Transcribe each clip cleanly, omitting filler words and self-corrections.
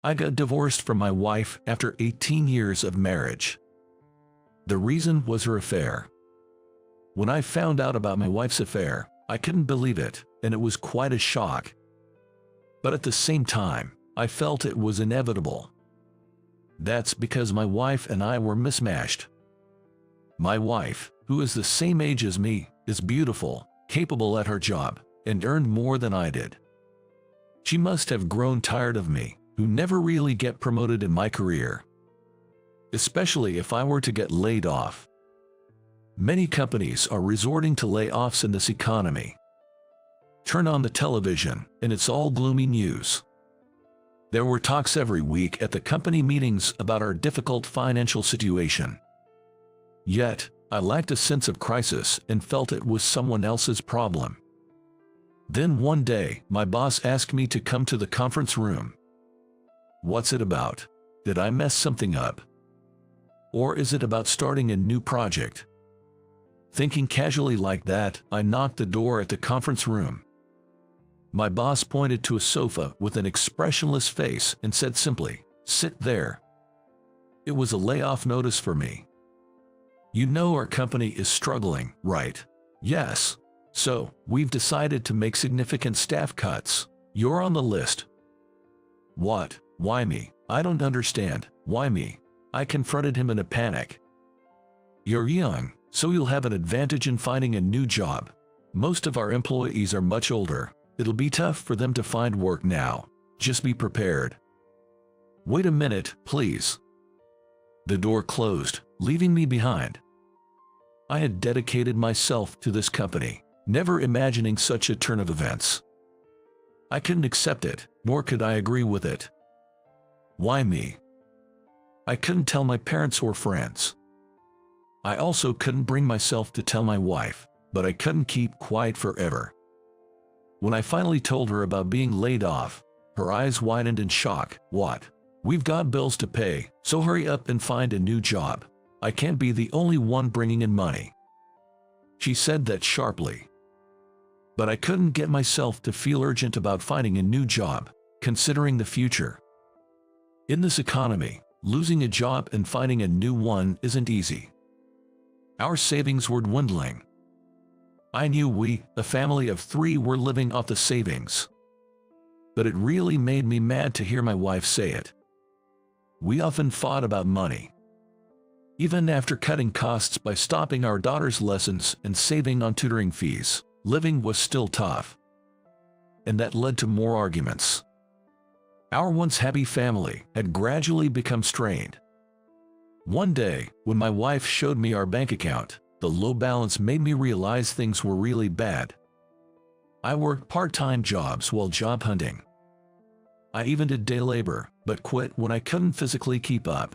I got divorced from my wife after 18 years of marriage. The reason was her affair. When I found out about my wife's affair, I couldn't believe it, and it was quite a shock. But at the same time, I felt it was inevitable. That's because my wife and I were mismatched. My wife, who is the same age as me, is beautiful, capable at her job, and earned more than I did. She must have grown tired of me, who never really get promoted in my career. Especially if I were to get laid off. Many companies are resorting to layoffs in this economy. Turn on the television, and it's all gloomy news. There were talks every week at the company meetings about our difficult financial situation. Yet, I lacked a sense of crisis and felt it was someone else's problem. Then one day, my boss asked me to come to the conference room. What's it about? Did I mess something up? Or is it about starting a new project? Thinking casually like that, I knocked the door at the conference room. My boss pointed to a sofa with an expressionless face and said simply, "Sit there." It was a layoff notice for me. You know our company is struggling, right? Yes. So, we've decided to make significant staff cuts. You're on the list. What? Why me? I don't understand. Why me? I confronted him in a panic. You're young, so you'll have an advantage in finding a new job. Most of our employees are much older. It'll be tough for them to find work now. Just be prepared. Wait a minute, please. The door closed, leaving me behind. I had dedicated myself to this company, never imagining such a turn of events. I couldn't accept it, nor could I agree with it. Why me? I couldn't tell my parents or friends. I also couldn't bring myself to tell my wife, but I couldn't keep quiet forever. When I finally told her about being laid off, her eyes widened in shock. What? We've got bills to pay, so hurry up and find a new job. I can't be the only one bringing in money. She said that sharply. But I couldn't get myself to feel urgent about finding a new job, considering the future. In this economy, losing a job and finding a new one isn't easy. Our savings were dwindling. I knew we, a family of 3, were living off the savings. But it really made me mad to hear my wife say it. We often fought about money. Even after cutting costs by stopping our daughter's lessons and saving on tutoring fees, living was still tough. And that led to more arguments. Our once happy family had gradually become strained. One day, when my wife showed me our bank account, the low balance made me realize things were really bad. I worked part-time jobs while job hunting. I even did day labor, but quit when I couldn't physically keep up.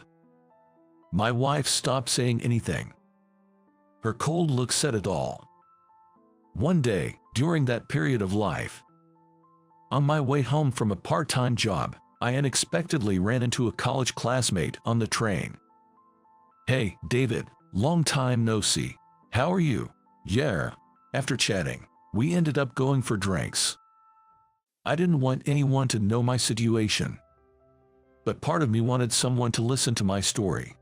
My wife stopped saying anything. Her cold look said it all. One day, during that period of life, on my way home from a part-time job, I unexpectedly ran into a college classmate on the train. "Hey, David, long time no see. How are you?" "Yeah." After chatting, we ended up going for drinks. I didn't want anyone to know my situation. But part of me wanted someone to listen to my story.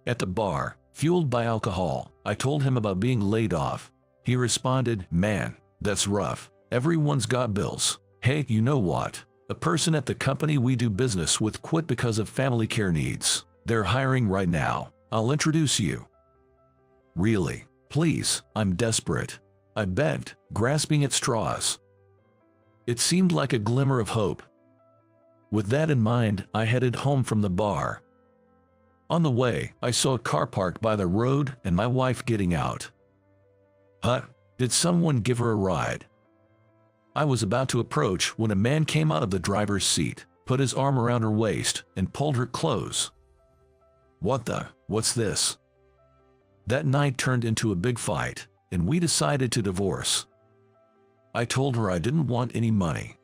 At the bar, fueled by alcohol, I told him about being laid off. He responded, "Man, that's rough. Everyone's got bills. Hey, you know what? A person at the company we do business with quit because of family care needs. They're hiring right now. I'll introduce you." "Really? Please, I'm desperate," I begged, grasping at straws. It seemed like a glimmer of hope. With that in mind, I headed home from the bar. On the way, I saw a car parked by the road and my wife getting out. Huh? Did someone give her a ride? I was about to approach when a man came out of the driver's seat, put his arm around her waist, and pulled her close. What's this? That night turned into a big fight, and we decided to divorce. I told her I didn't want any money.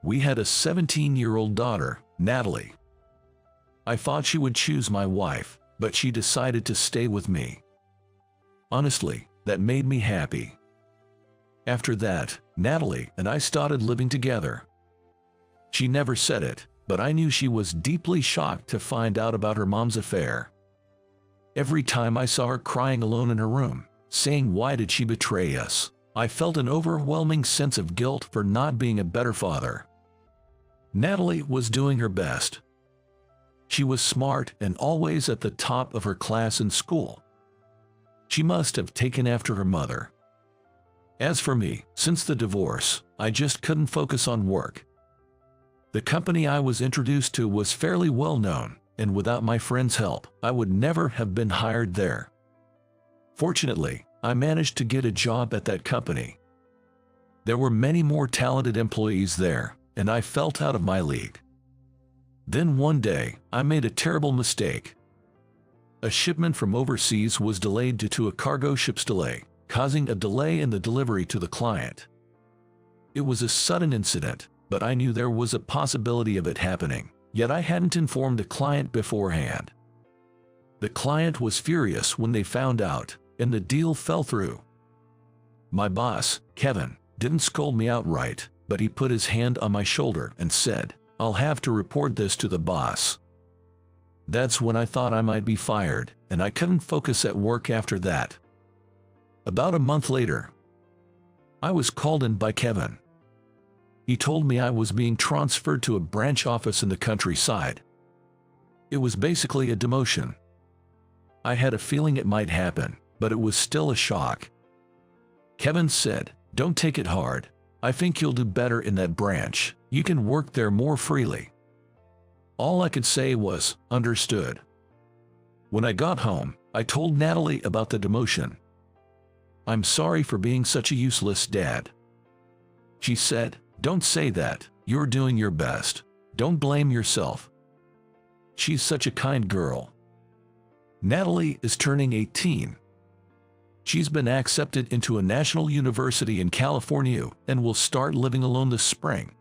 We had a 17-year-old daughter, Natalie. I thought she would choose my wife, but she decided to stay with me. Honestly, that made me happy. After that, Natalie and I started living together. She never said it, but I knew she was deeply shocked to find out about her mom's affair. Every time I saw her crying alone in her room, saying why did she betray us, I felt an overwhelming sense of guilt for not being a better father. Natalie was doing her best. She was smart and always at the top of her class in school. She must have taken after her mother. As for me, since the divorce, I just couldn't focus on work. The company I was introduced to was fairly well known, and without my friend's help, I would never have been hired there. Fortunately, I managed to get a job at that company. There were many more talented employees there, and I felt out of my league. Then one day, I made a terrible mistake. A shipment from overseas was delayed due to a cargo ship's delay, causing a delay in the delivery to the client. It was a sudden incident, but I knew there was a possibility of it happening, yet I hadn't informed the client beforehand. The client was furious when they found out, and the deal fell through. My boss, Kevin, didn't scold me outright, but he put his hand on my shoulder and said, "I'll have to report this to the boss." That's when I thought I might be fired, and I couldn't focus at work after that. About a month later, I was called in by Kevin. He told me I was being transferred to a branch office in the countryside. It was basically a demotion. I had a feeling it might happen, but it was still a shock. Kevin said, "Don't take it hard. I think you'll do better in that branch. You can work there more freely." All I could say was, "Understood." When I got home, I told Natalie about the demotion. "I'm sorry for being such a useless dad." She said, "Don't say that. You're doing your best. Don't blame yourself." She's such a kind girl. Natalie is turning 18. She's been accepted into a national university in California and will start living alone this spring.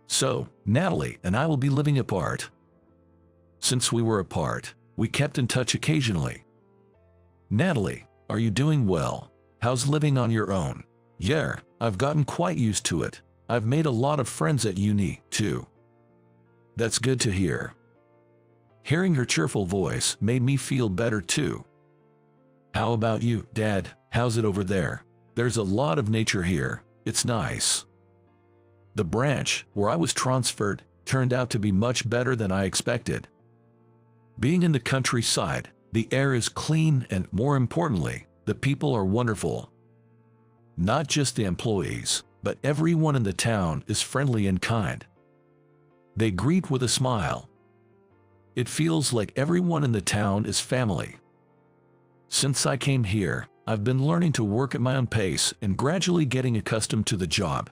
So, Natalie and I will be living apart. Since we were apart, we kept in touch occasionally. "Natalie, are you doing well? How's living on your own?" "Yeah, I've gotten quite used to it. I've made a lot of friends at uni, too." "That's good to hear." Hearing her cheerful voice made me feel better too. "How about you, Dad? How's it over there?" "There's a lot of nature here. It's nice." The branch, where I was transferred, turned out to be much better than I expected. Being in the countryside, the air is clean and, more importantly, the people are wonderful. Not just the employees, but everyone in the town is friendly and kind. They greet with a smile. It feels like everyone in the town is family. Since I came here, I've been learning to work at my own pace and gradually getting accustomed to the job.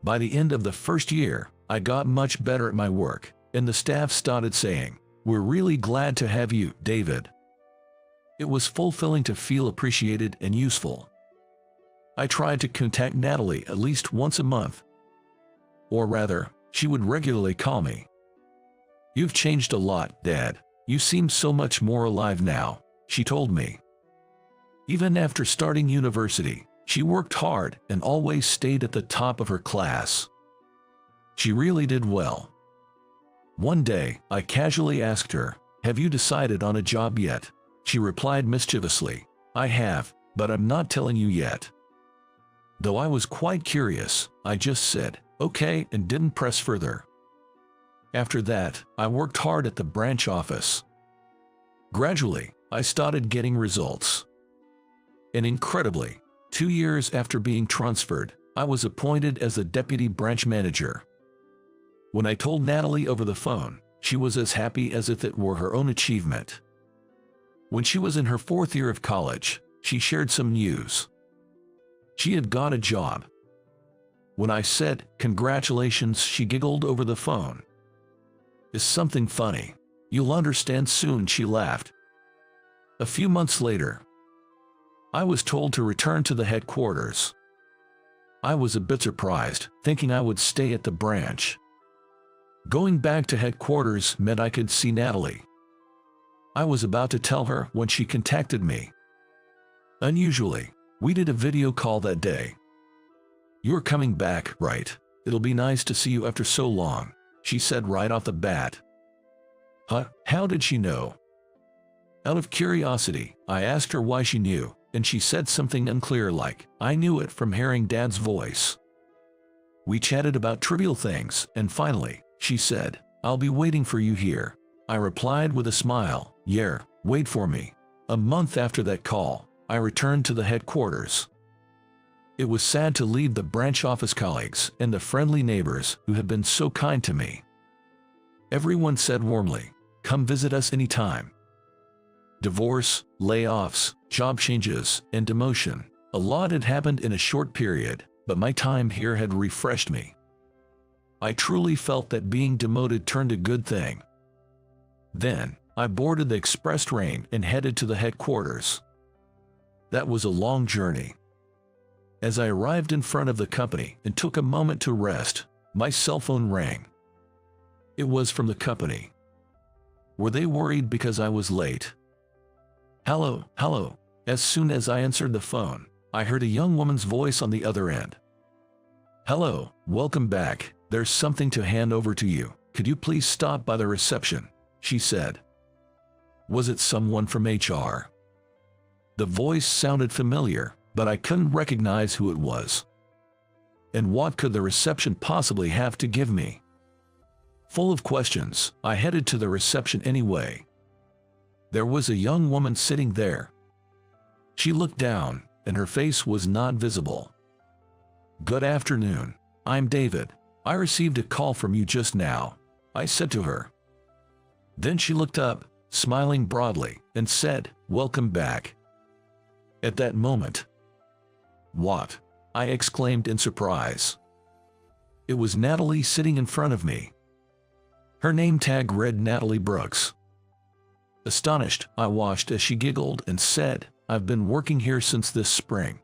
By the end of the first year, I got much better at my work, and the staff started saying, "We're really glad to have you, David." It was fulfilling to feel appreciated and useful. I tried to contact Natalie at least once a month. Or rather, she would regularly call me. "You've changed a lot, Dad. You seem so much more alive now," she told me. Even after starting university, she worked hard and always stayed at the top of her class. She really did well. One day, I casually asked her, "Have you decided on a job yet?" She replied mischievously, "I have, but I'm not telling you yet." Though I was quite curious, I just said, "Okay," and didn't press further. After that, I worked hard at the branch office. Gradually, I started getting results. And incredibly, 2 years after being transferred, I was appointed as the deputy branch manager. When I told Natalie over the phone, she was as happy as if it were her own achievement. When she was in her 4th year of college, she shared some news. She had got a job. When I said, "Congratulations," she giggled over the phone. "Is something funny? You'll understand soon," she laughed. A few months later, I was told to return to the headquarters. I was a bit surprised, thinking I would stay at the branch. Going back to headquarters meant I could see Natalie. I was about to tell her when she contacted me. Unusually, we did a video call that day. "You're coming back, right? It'll be nice to see you after so long." she said right off the bat. Huh? How did she know? Out of curiosity, I asked her why she knew, and she said something unclear like, I knew it from hearing Dad's voice. We chatted about trivial things, and finally, she said, I'll be waiting for you here. I replied with a smile, yeah, wait for me. A month after that call, I returned to the headquarters. It was sad to leave the branch office colleagues and the friendly neighbors who had been so kind to me. Everyone said warmly, come visit us anytime. Divorce, layoffs, job changes, and demotion. A lot had happened in a short period, but my time here had refreshed me. I truly felt that being demoted turned a good thing. Then, I boarded the express train and headed to the headquarters. That was a long journey. As I arrived in front of the company and took a moment to rest, my cell phone rang. It was from the company. Were they worried because I was late? Hello, hello. As soon as I answered the phone, I heard a young woman's voice on the other end. Hello, welcome back. There's something to hand over to you. Could you please stop by the reception? She said. Was it someone from HR? The voice sounded familiar, but I couldn't recognize who it was. And what could the reception possibly have to give me? Full of questions, I headed to the reception anyway. There was a young woman sitting there. She looked down, and her face was not visible. Good afternoon. I'm David. I received a call from you just now, I said to her. Then she looked up, smiling broadly, and said, welcome back. At that moment, what? I exclaimed in surprise. It was Natalie sitting in front of me. Her name tag read Natalie Brooks. Astonished, I watched as she giggled and said, I've been working here since this spring.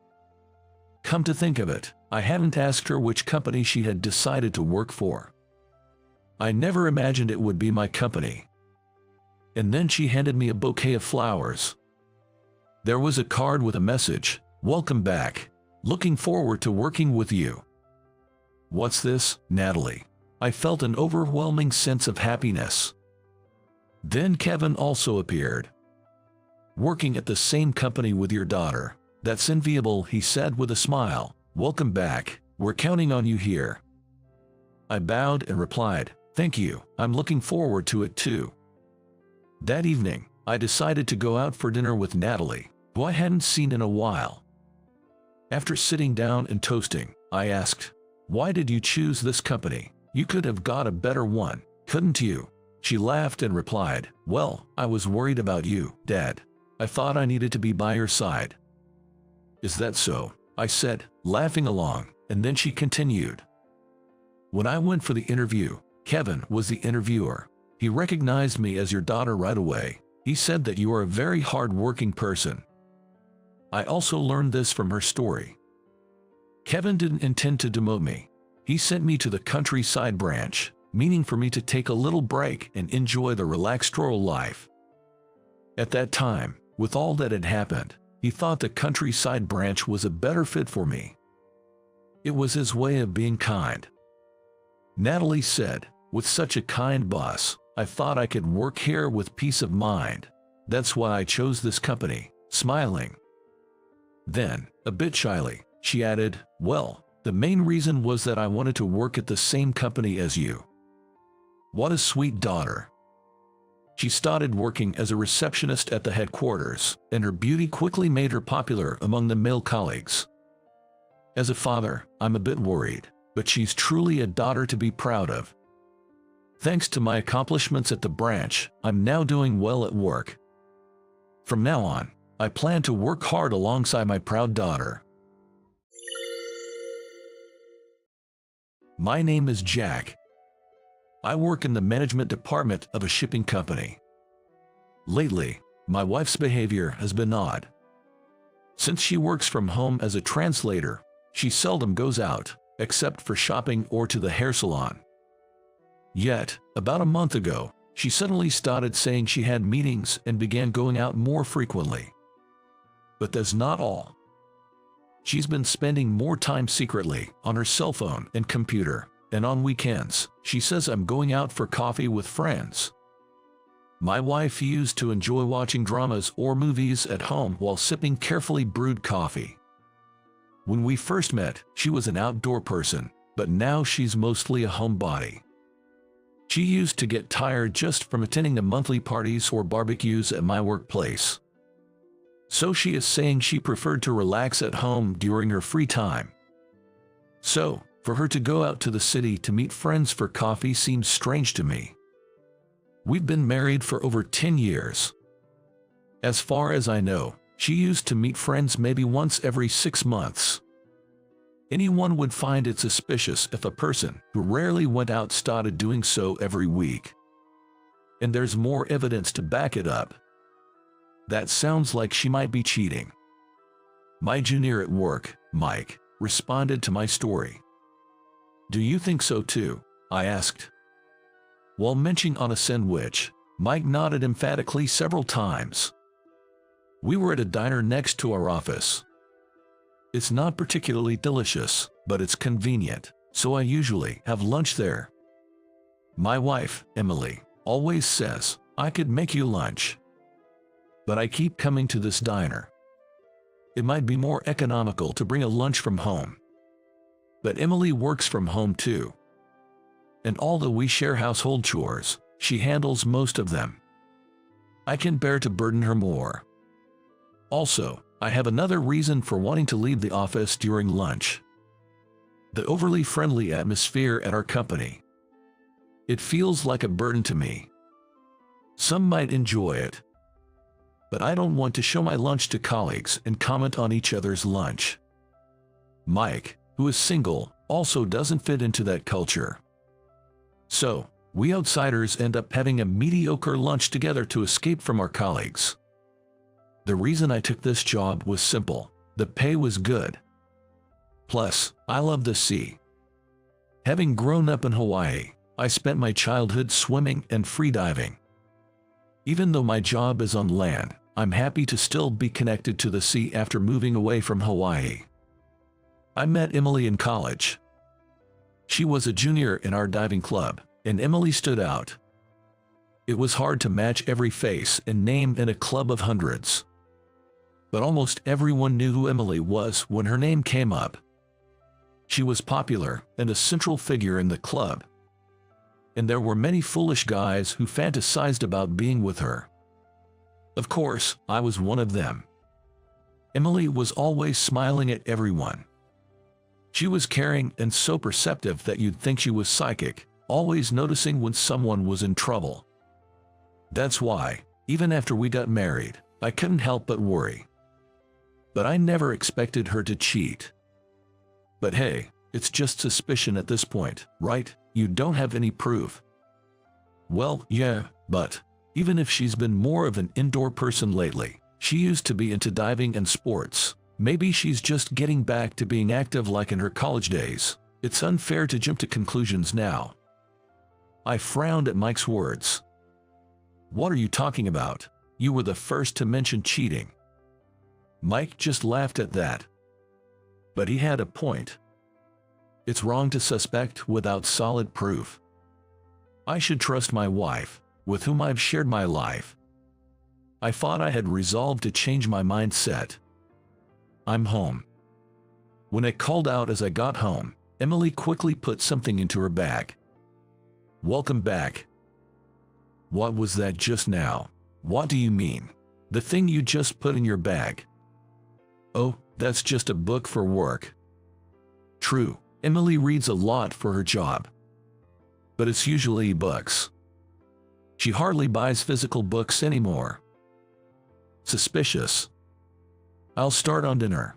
Come to think of it, I hadn't asked her which company she had decided to work for. I never imagined it would be my company. And then she handed me a bouquet of flowers. There was a card with a message, welcome back, looking forward to working with you. What's this, Natalie? I felt an overwhelming sense of happiness. Then Kevin also appeared. Working at the same company with your daughter. That's enviable, he said with a smile. Welcome back, we're counting on you here. I bowed and replied, thank you, I'm looking forward to it too. That evening, I decided to go out for dinner with Natalie, who I hadn't seen in a while. After sitting down and toasting, I asked, why did you choose this company? You could have got a better one, couldn't you? She laughed and replied, well, I was worried about you, Dad. I thought I needed to be by your side. Is that so? I said, laughing along, and then she continued. When I went for the interview, Kevin was the interviewer. He recognized me as your daughter right away. He said that you are a very hard-working person. I also learned this from her story. Kevin didn't intend to demote me. He sent me to the countryside branch, meaning for me to take a little break and enjoy the relaxed rural life. At that time, with all that had happened, he thought the countryside branch was a better fit for me. It was his way of being kind. Natalie said, with such a kind boss, I thought I could work here with peace of mind. That's why I chose this company, smiling. Then, a bit shyly, she added, well, the main reason was that I wanted to work at the same company as you. What a sweet daughter. She started working as a receptionist at the headquarters, and her beauty quickly made her popular among the male colleagues. As a father, I'm a bit worried, but she's truly a daughter to be proud of. Thanks to my accomplishments at the branch, I'm now doing well at work. From now on, I plan to work hard alongside my proud daughter. My name is Jack. I work in the management department of a shipping company. Lately, my wife's behavior has been odd. Since she works from home as a translator, she seldom goes out, except for shopping or to the hair salon. Yet, about a month ago, she suddenly started saying she had meetings and began going out more frequently. But that's not all. She's been spending more time secretly on her cell phone and computer. and on weekends, she says I'm going out for coffee with friends. My wife used to enjoy watching dramas or movies at home while sipping carefully brewed coffee. When we first met, she was an outdoor person, but now she's mostly a homebody. She used to get tired just from attending the monthly parties or barbecues at my workplace. So she is saying she preferred to relax at home during her free time. So, for her to go out to the city to meet friends for coffee seems strange to me. We've been married for over 10 years. As far as I know, she used to meet friends maybe once every 6 months. Anyone would find it suspicious if a person who rarely went out started doing so every week. And there's more evidence to back it up. That sounds like she might be cheating. My junior at work, Mike, responded to my story. Do you think so too? I asked. While munching on a sandwich, Mike nodded emphatically several times. We were at a diner next to our office. It's not particularly delicious, but it's convenient, so I usually have lunch there. My wife, Emily, always says, I could make you lunch. But I keep coming to this diner. It might be more economical to bring a lunch from home. But Emily works from home too. And although we share household chores, she handles most of them. I can bear to burden her more. Also, I have another reason for wanting to leave the office during lunch. The overly friendly atmosphere at our company. It feels like a burden to me. Some might enjoy it. But I don't want to show my lunch to colleagues and comment on each other's lunch. Mike, who is single, also doesn't fit into that culture. So, we outsiders end up having a mediocre lunch together to escape from our colleagues. The reason I took this job was simple. The pay was good. Plus, I love the sea. Having grown up in Hawaii, I spent my childhood swimming and freediving. Even though my job is on land, I'm happy to still be connected to the sea after moving away from Hawaii. I met Emily in college. She was a junior in our diving club, and Emily stood out. It was hard to match every face and name in a club of hundreds. But almost everyone knew who Emily was when her name came up. She was popular and a central figure in the club. And there were many foolish guys who fantasized about being with her. Of course, I was one of them. Emily was always smiling at everyone. She was caring and so perceptive that you'd think she was psychic, always noticing when someone was in trouble. That's why, even after we got married, I couldn't help but worry. But I never expected her to cheat. But hey, it's just suspicion at this point, right? You don't have any proof. Well, yeah, but even if she's been more of an indoor person lately, she used to be into diving and sports. Maybe she's just getting back to being active like in her college days. It's unfair to jump to conclusions now. I frowned at Mike's words. What are you talking about? You were the first to mention cheating. Mike just laughed at that. But he had a point. It's wrong to suspect without solid proof. I should trust my wife, with whom I've shared my life. I thought I had resolved to change my mindset. I'm home. When I called out as I got home, Emily quickly put something into her bag. Welcome back. What was that just now? What do you mean? The thing you just put in your bag? Oh, that's just a book for work. True, Emily reads a lot for her job. But it's usually books. She hardly buys physical books anymore. Suspicious. I'll start on dinner.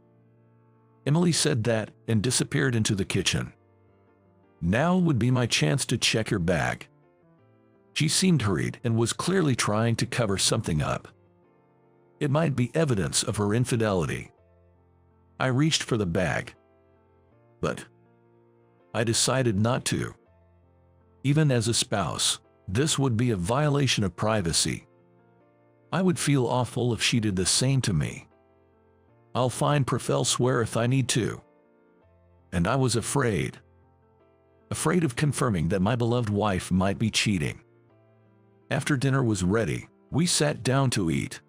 Emily said that and disappeared into the kitchen. Now would be my chance to check her bag. She seemed hurried and was clearly trying to cover something up. It might be evidence of her infidelity. I reached for the bag. But I decided not to. Even as a spouse, this would be a violation of privacy. I would feel awful if she did the same to me. I'll find proof elsewhere if I need to. And I was afraid. afraid of confirming that my beloved wife might be cheating. After dinner was ready, we sat down to eat.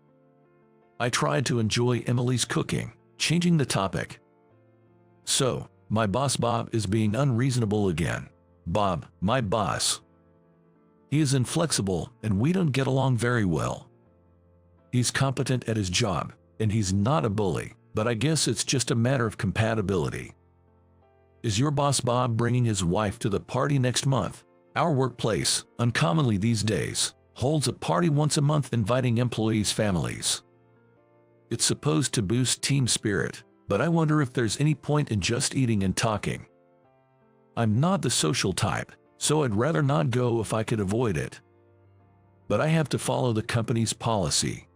I tried to enjoy Emily's cooking, changing the topic. "So, my boss Bob is being unreasonable again." "Bob, my boss. He is inflexible and we don't get along very well. He's competent at his job, and he's not a bully, but I guess it's just a matter of compatibility." "Is your boss Bob bringing his wife to the party next month?" Our workplace, uncommonly these days, holds a party once a month inviting employees' families. It's supposed to boost team spirit, but I wonder if there's any point in just eating and talking. I'm not the social type, so I'd rather not go if I could avoid it. But I have to follow the company's policy.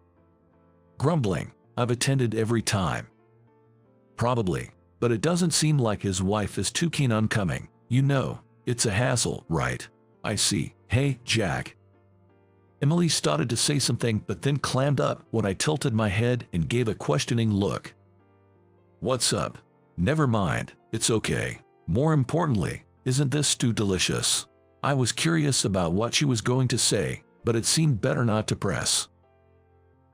Grumbling, "I've attended every time." "Probably, but it doesn't seem like his wife is too keen on coming. You know, it's a hassle, right?" "I see. Hey, Jack." Emily started to say something but then clammed up when I tilted my head and gave a questioning look. "What's up?" "Never mind, it's okay. More importantly, isn't this stew delicious?" I was curious about what she was going to say, but it seemed better not to press.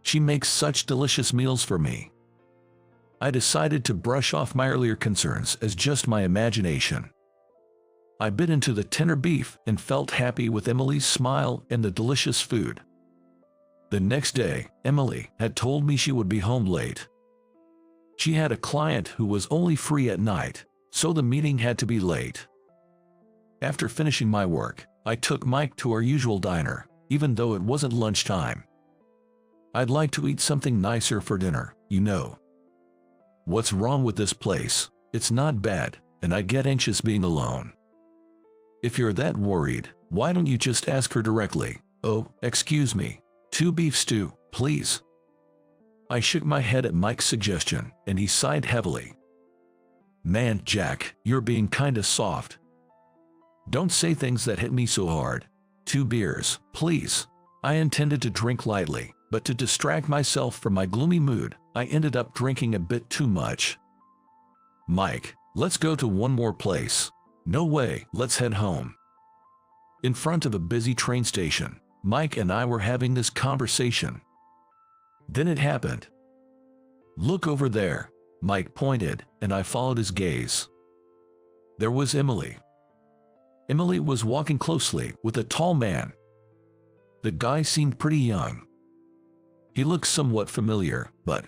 She makes such delicious meals for me. I decided to brush off my earlier concerns as just my imagination. I bit into the tender beef and felt happy with Emily's smile and the delicious food. The next day, Emily had told me she would be home late. She had a client who was only free at night, so the meeting had to be late. After finishing my work, I took Mike to our usual diner, even though it wasn't lunchtime. I'd like to eat something nicer for dinner, you know. What's wrong with this place? It's not bad, and I get anxious being alone. If you're that worried, why don't you just ask her directly? "Oh, excuse me. 2 beef stew, please." I shook my head at Mike's suggestion, and he sighed heavily. "Man, Jack, you're being kinda soft. Don't say things that hit me so hard. 2 beers, please." I intended to drink lightly, but to distract myself from my gloomy mood, I ended up drinking a bit too much. "Mike, let's go to one more place." "No way, let's head home." In front of a busy train station, Mike and I were having this conversation. Then it happened. "Look over there." Mike pointed, and I followed his gaze. There was Emily. Emily was walking closely with a tall man. The guy seemed pretty young. He looked somewhat familiar, but...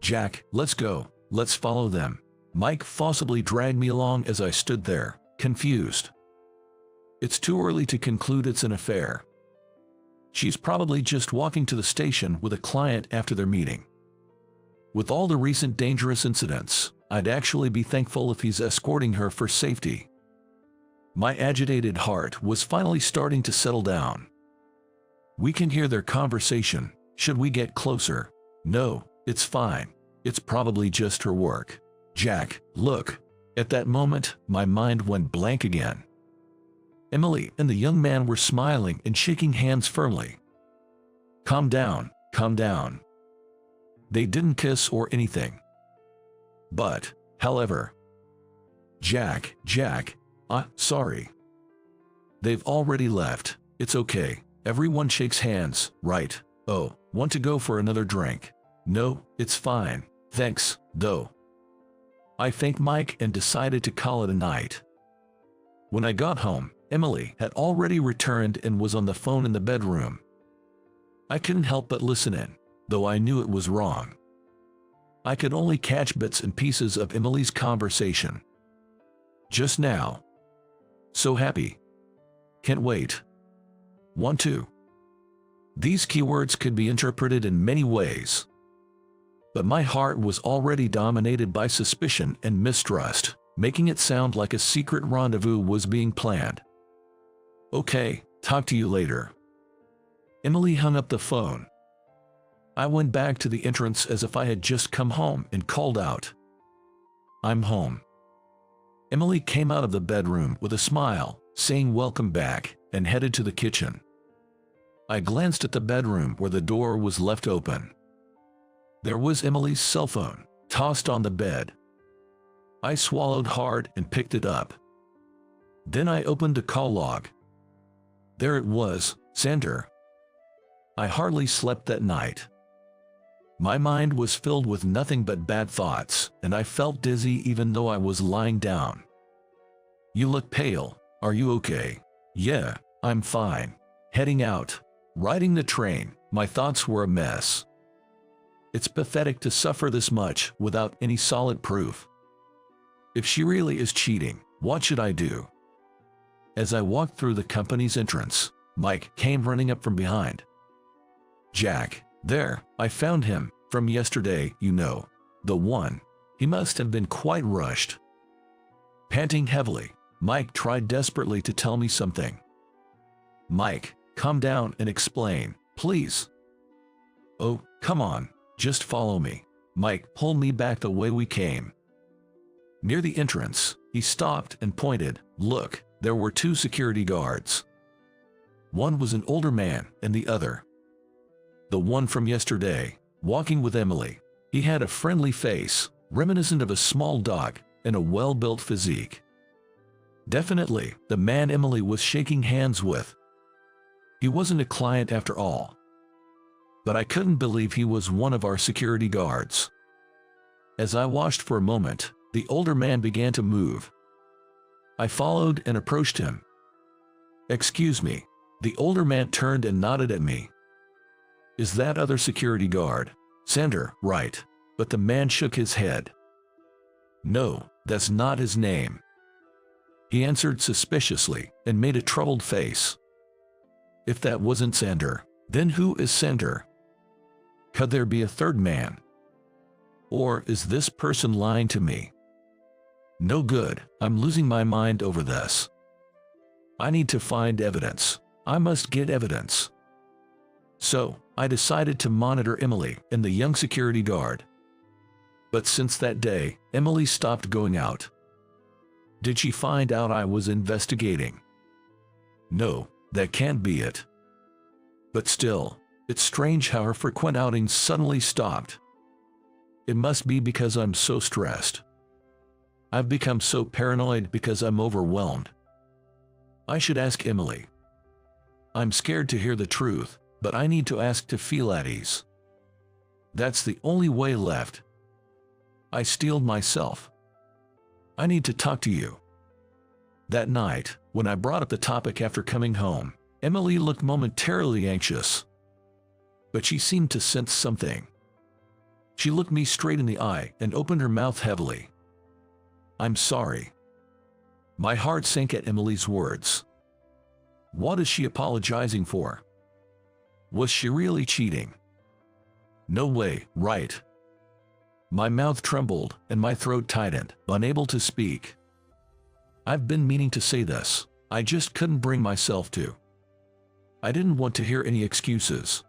"Jack, let's go. Let's follow them." Mike forcibly dragged me along as I stood there, confused. It's too early to conclude it's an affair. She's probably just walking to the station with a client after their meeting. With all the recent dangerous incidents, I'd actually be thankful if he's escorting her for safety. My agitated heart was finally starting to settle down. We can hear their conversation. Should we get closer? No, it's fine. It's probably just her work. "Jack, look." At that moment, my mind went blank again. Emily and the young man were smiling and shaking hands firmly. Calm down, calm down. They didn't kiss or anything. But, however... Jack, sorry. They've already left. It's okay. Everyone shakes hands, right? "Oh, want to go for another drink?" "No, it's fine. Thanks, though." I thanked Mike and decided to call it a night. When I got home, Emily had already returned and was on the phone in the bedroom. I couldn't help but listen in, though I knew it was wrong. I could only catch bits and pieces of Emily's conversation. "Just now. So happy. Can't wait. Want to." These keywords could be interpreted in many ways. But my heart was already dominated by suspicion and mistrust, making it sound like a secret rendezvous was being planned. "Okay, talk to you later." Emily hung up the phone. I went back to the entrance as if I had just come home and called out, "I'm home." Emily came out of the bedroom with a smile, saying welcome back, and headed to the kitchen. I glanced at the bedroom where the door was left open. There was Emily's cell phone, tossed on the bed. I swallowed hard and picked it up. Then I opened a call log. There it was, sender. I hardly slept that night. My mind was filled with nothing but bad thoughts, and I felt dizzy even though I was lying down. You look pale. Are you okay? Yeah, I'm fine. Heading out. Riding the train, my thoughts were a mess. It's pathetic to suffer this much without any solid proof. If she really is cheating, what should I do? As I walked through the company's entrance, Mike came running up from behind. Jack, there, I found him, from yesterday, you know. The one. He must have been quite rushed. Panting heavily, Mike tried desperately to tell me something. Mike, calm down and explain, please. Oh, come on, just follow me. Mike pulled me back the way we came. Near the entrance, he stopped and pointed. Look, there were 2 security guards. One was an older man and the other, the one from yesterday, walking with Emily. He had a friendly face, reminiscent of a small dog, and a well-built physique. Definitely, the man Emily was shaking hands with. He wasn't a client after all. But I couldn't believe he was one of our security guards. As I watched for a moment, the older man began to move. I followed and approached him. Excuse me. The older man turned and nodded at me. Is that other security guard? Sender, right. But the man shook his head. No, that's not his name. He answered suspiciously and made a troubled face. If that wasn't Sender, then who is Sender? Could there be a third man? Or is this person lying to me? No good, I'm losing my mind over this. I need to find evidence. I must get evidence. So, I decided to monitor Emily and the young security guard. But since that day, Emily stopped going out. Did she find out I was investigating? No, that can't be it. But still, it's strange how her frequent outings suddenly stopped. It must be because I'm so stressed. I've become so paranoid because I'm overwhelmed. I should ask Emily. I'm scared to hear the truth, but I need to ask to feel at ease. That's the only way left. I steeled myself. I need to talk to you. That night, when I brought up the topic after coming home, Emily looked momentarily anxious. But she seemed to sense something. She looked me straight in the eye and opened her mouth heavily. I'm sorry. My heart sank at Emily's words. What is she apologizing for? Was she really cheating? No way, right? My mouth trembled and my throat tightened, unable to speak. I've been meaning to say this, I just couldn't bring myself to. I didn't want to hear any excuses.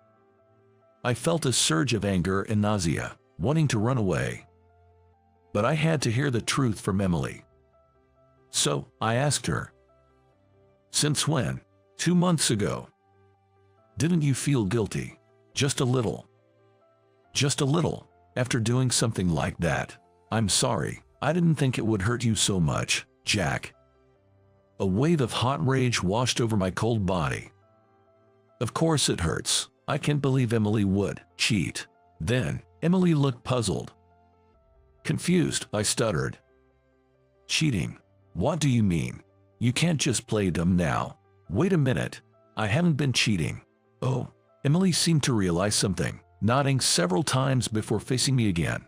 I felt a surge of anger and nausea, wanting to run away. But I had to hear the truth from Emily. So, I asked her. Since when? 2 months ago. Didn't you feel guilty? Just a little. Just a little, after doing something like that. I'm sorry, I didn't think it would hurt you so much, Jack. A wave of hot rage washed over my cold body. Of course it hurts. I can't believe Emily would cheat. Then, Emily looked puzzled. Confused, I stuttered. Cheating? What do you mean? You can't just play dumb now. Wait a minute. I haven't been cheating. Oh, Emily seemed to realize something, nodding several times before facing me again.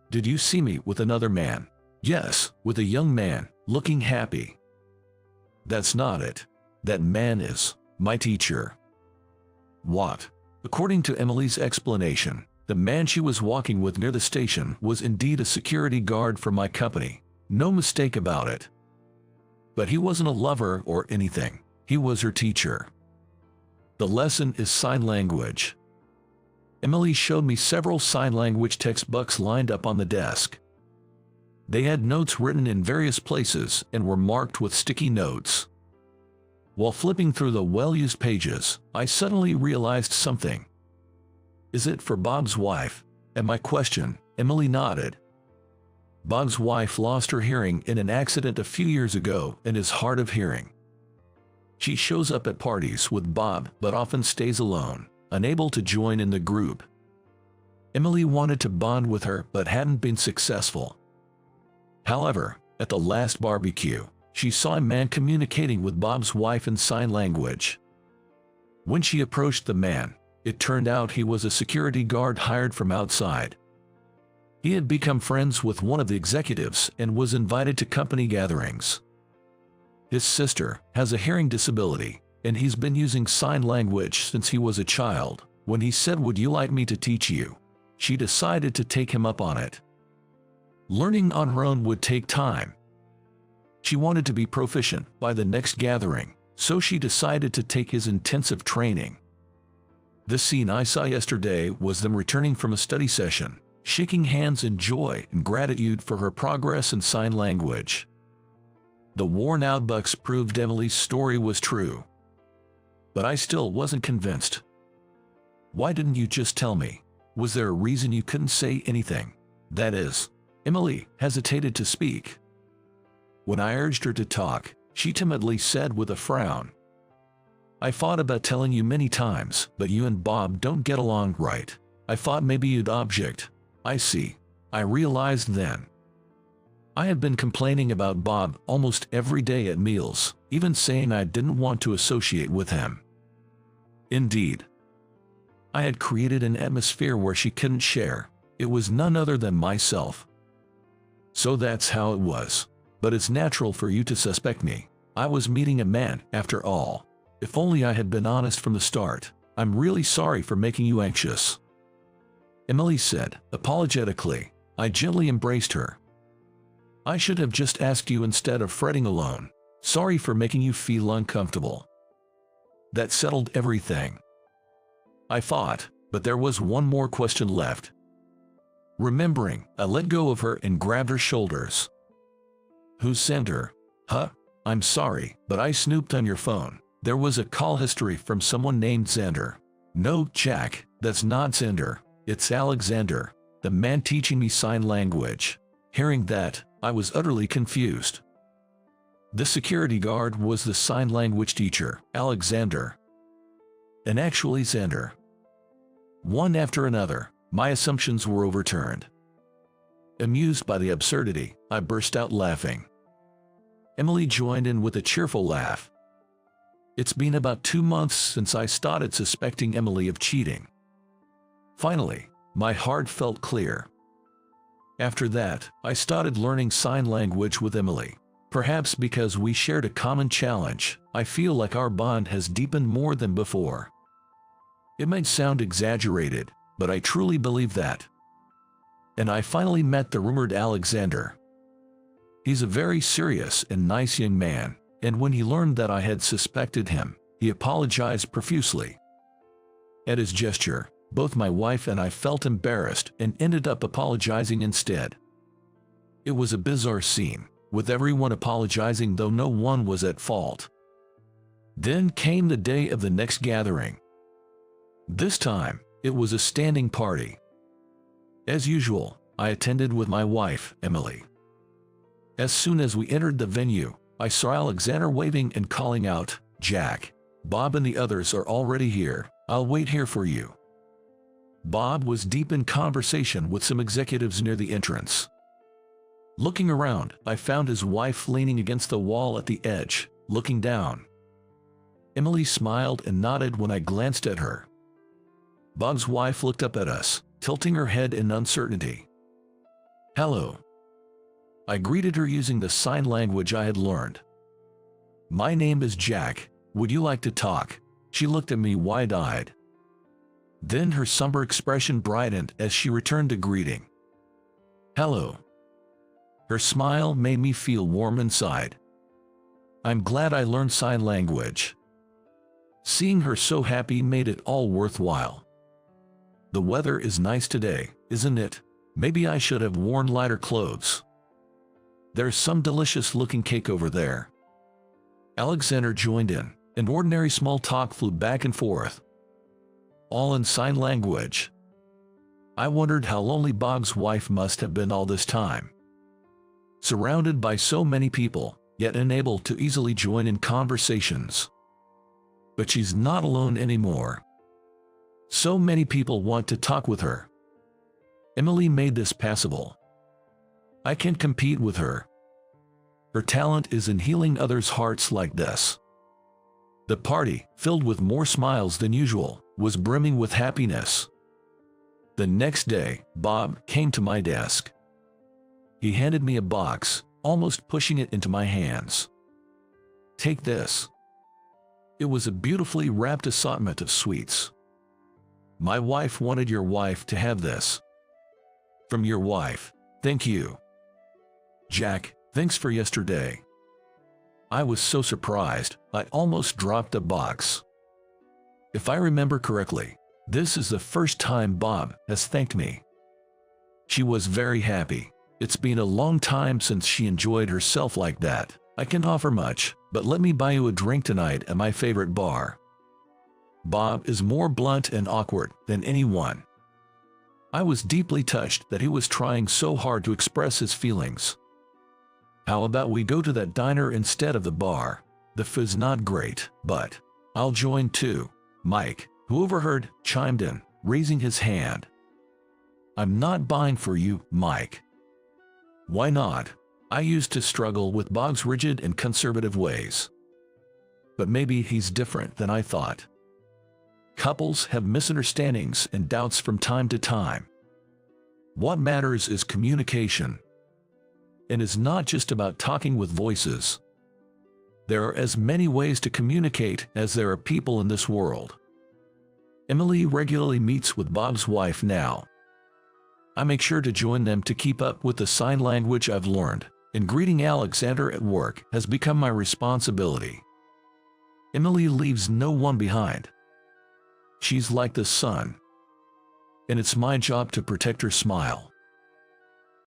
Did you see me with another man? Yes, with a young man, looking happy. That's not it. That man is my teacher. What? According to Emily's explanation, the man she was walking with near the station was indeed a security guard for my company. No mistake about it. But he wasn't a lover or anything. He was her teacher. The lesson is sign language. Emily showed me several sign language textbooks lined up on the desk. They had notes written in various places and were marked with sticky notes. While flipping through the well-used pages, I suddenly realized something. Is it for Bob's wife? At my question, Emily nodded. Bob's wife lost her hearing in an accident a few years ago and is hard of hearing. She shows up at parties with Bob but often stays alone, unable to join in the group. Emily wanted to bond with her but hadn't been successful. However, at the last barbecue, she saw a man communicating with Bob's wife in sign language. When she approached the man, it turned out he was a security guard hired from outside. He had become friends with one of the executives and was invited to company gatherings. His sister has a hearing disability, and he's been using sign language since he was a child. When he said, "Would you like me to teach you?" she decided to take him up on it. Learning on her own would take time. She wanted to be proficient by the next gathering, so she decided to take his intensive training. The scene I saw yesterday was them returning from a study session, shaking hands in joy and gratitude for her progress in sign language. The worn-out bucks proved Emily's story was true. But I still wasn't convinced. Why didn't you just tell me? Was there a reason you couldn't say anything? That is, Emily hesitated to speak. When I urged her to talk, she timidly said with a frown, "I thought about telling you many times, but you and Bob don't get along right. I thought maybe you'd object." "I see," I realized then. I had been complaining about Bob almost every day at meals, even saying I didn't want to associate with him. Indeed, I had created an atmosphere where she couldn't share. It was none other than myself. So that's how it was. But it's natural for you to suspect me. I was meeting a man, after all. If only I had been honest from the start. I'm really sorry for making you anxious," Emily said, apologetically. I gently embraced her. "I should have just asked you instead of fretting alone. Sorry for making you feel uncomfortable." That settled everything, I thought, but there was one more question left. Remembering, I let go of her and grabbed her shoulders. "Who sent her?" "Huh? I'm sorry, but I snooped on your phone. There was a call history from someone named Xander." "No, Jack, that's not Xander. It's Alexander, the man teaching me sign language." Hearing that, I was utterly confused. The security guard was the sign language teacher, Alexander. And actually Xander. One after another, my assumptions were overturned. Amused by the absurdity, I burst out laughing. Emily joined in with a cheerful laugh. It's been about 2 months since I started suspecting Emily of cheating. Finally, my heart felt clear. After that, I started learning sign language with Emily. Perhaps because we shared a common challenge, I feel like our bond has deepened more than before. It might sound exaggerated, but I truly believe that. And I finally met the rumored Alexander. He's a very serious and nice young man, and when he learned that I had suspected him, he apologized profusely. At his gesture, both my wife and I felt embarrassed and ended up apologizing instead. It was a bizarre scene, with everyone apologizing though no one was at fault. Then came the day of the next gathering. This time, it was a standing party. As usual, I attended with my wife, Emily. As soon as we entered the venue, I saw Alexander waving and calling out, "Jack, Bob and the others are already here. I'll wait here for you." Bob was deep in conversation with some executives near the entrance. Looking around, I found his wife leaning against the wall at the edge, looking down. Emily smiled and nodded when I glanced at her. Bob's wife looked up at us, tilting her head in uncertainty. "Hello." I greeted her using the sign language I had learned. "My name is Jack. Would you like to talk?" She looked at me wide-eyed. Then her somber expression brightened as she returned the greeting. "Hello." Her smile made me feel warm inside. I'm glad I learned sign language. Seeing her so happy made it all worthwhile. The weather is nice today, isn't it? Maybe I should have worn lighter clothes. There's some delicious-looking cake over there. Alexander joined in, and ordinary small talk flew back and forth, all in sign language. I wondered how lonely Bob's wife must have been all this time. surrounded by so many people, yet unable to easily join in conversations. But she's not alone anymore. So many people want to talk with her. Emily made this passable. I can compete with her. Her talent is in healing others' hearts like this. The party, filled with more smiles than usual, was brimming with happiness. The next day, Bob came to my desk. He handed me a box, almost pushing it into my hands. Take this. It was a beautifully wrapped assortment of sweets. My wife wanted your wife to have this. From your wife, thank you. Jack, thanks for yesterday. I was so surprised, I almost dropped the box. If I remember correctly, this is the first time Bob has thanked me. She was very happy. It's been a long time since she enjoyed herself like that. I can't offer much, but let me buy you a drink tonight at my favorite bar. Bob is more blunt and awkward than anyone. I was deeply touched that he was trying so hard to express his feelings. How about we go to that diner instead of the bar? The food's not great, but I'll join too. Mike, who overheard, chimed in, raising his hand. I'm not buying for you, Mike. Why not? I used to struggle with Bob's rigid and conservative ways. But maybe he's different than I thought. Couples have misunderstandings and doubts from time to time. What matters is communication. And it's not just about talking with voices. There are as many ways to communicate as there are people in this world. Emily regularly meets with Bob's wife now. I make sure to join them to keep up with the sign language I've learned, and greeting Alexander at work has become my responsibility. Emily leaves no one behind. She's like the sun, and it's my job to protect her smile.